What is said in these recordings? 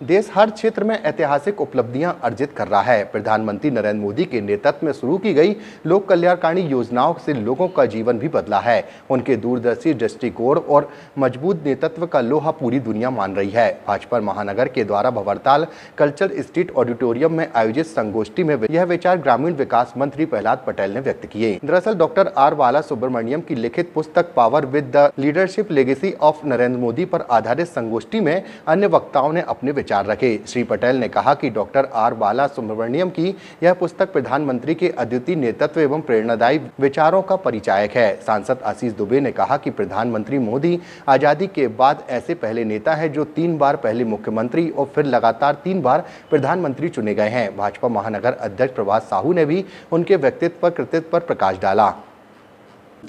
देश हर क्षेत्र में ऐतिहासिक उपलब्धियां अर्जित कर रहा है। प्रधानमंत्री नरेंद्र मोदी के नेतृत्व में शुरू की गई लोक कल्याणकारी योजनाओं से लोगों का जीवन भी बदला है। उनके दूरदर्शी दृष्टिकोण और मजबूत नेतृत्व का लोहा पूरी दुनिया मान रही है। भाजपा महानगर के द्वारा भंवरताल कल्चर स्ट्रीट ऑडिटोरियम में आयोजित संगोष्ठी में यह विचार ग्रामीण विकास मंत्री प्रहलाद पटेल ने व्यक्त किए। दरअसल डॉक्टर आर बालासुब्रमण्यम की लिखित पुस्तक power with the leadership legacy of Narendra Modi पर आधारित संगोष्ठी में अन्य वक्ताओं ने अपने विचार रखे। श्री पटेल ने कहा कि डॉक्टर आर बालासुब्रमण्यम की यह पुस्तक प्रधानमंत्री के अद्वितीय नेतृत्व एवं प्रेरणादायी विचारों का परिचायक है। सांसद आशीष दुबे ने कहा कि प्रधानमंत्री मोदी आजादी के बाद ऐसे पहले नेता है जो 3 बार पहले मुख्यमंत्री और फिर लगातार 3 बार प्रधानमंत्री चुने गए हैं। भाजपा महानगर अध्यक्ष प्रभात साहू ने भी उनके व्यक्तित्व कृतित्व पर प्रकाश डाला।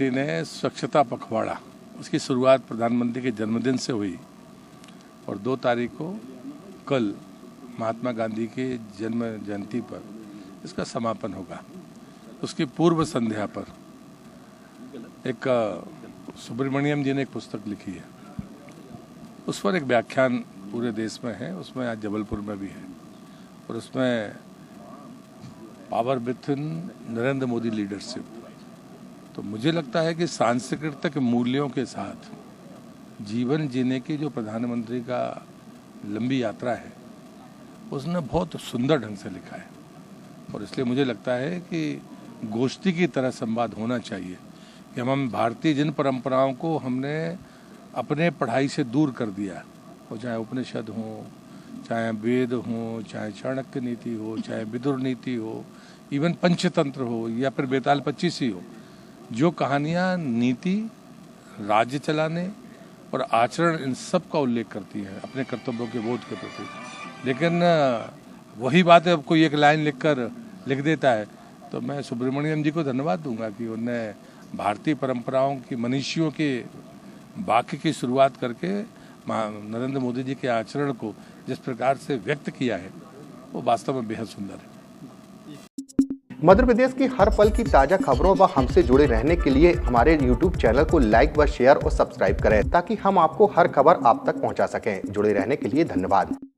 ने स्वच्छता पखवाड़ा उसकी शुरुआत प्रधानमंत्री के जन्मदिन से हुई और 2 तारीख को कल महात्मा गांधी के जन्म जयंती पर इसका समापन होगा। उसकी पूर्व संध्या पर एक सुब्रमण्यम जी ने एक पुस्तक लिखी है, उस पर एक व्याख्यान पूरे देश में है, उसमें आज जबलपुर में भी है और उसमें power with Narendra Modi leadership. तो मुझे लगता है कि सांस्कृतिक मूल्यों के साथ जीवन जीने की जो प्रधानमंत्री का लंबी यात्रा है उसने बहुत सुंदर ढंग से लिखा है और इसलिए मुझे लगता है कि गोष्ठी की तरह संवाद होना चाहिए कि हम भारतीय जिन परंपराओं को हमने अपने पढ़ाई से दूर कर दिया, वो चाहे उपनिषद हो, चाहे वेद हो, चाहे चाणक्य नीति हो, चाहे विदुर नीति हो, इवन पंचतंत्र हो या फिर बेताल 25 हो, जो कहानियाँ नीति, राज्य चलाने और आचरण इन सब का उल्लेख करती है अपने कर्तव्यों के बोध के प्रति। लेकिन वही बात है, कोई एक लाइन लिख देता है। तो मैं सुब्रमण्यम जी को धन्यवाद दूंगा कि उन्होंने भारतीय परंपराओं की मनीषियों के वाक्य की शुरुआत करके नरेंद्र मोदी जी के आचरण को जिस प्रकार से व्यक्त किया है वो वास्तव में बेहद सुंदर है। मध्य प्रदेश की हर पल की ताजा खबरों व हमसे जुड़े रहने के लिए हमारे YouTube चैनल को लाइक व शेयर और सब्सक्राइब करें ताकि हम आपको हर खबर आप तक पहुंचा सकें। जुड़े रहने के लिए धन्यवाद।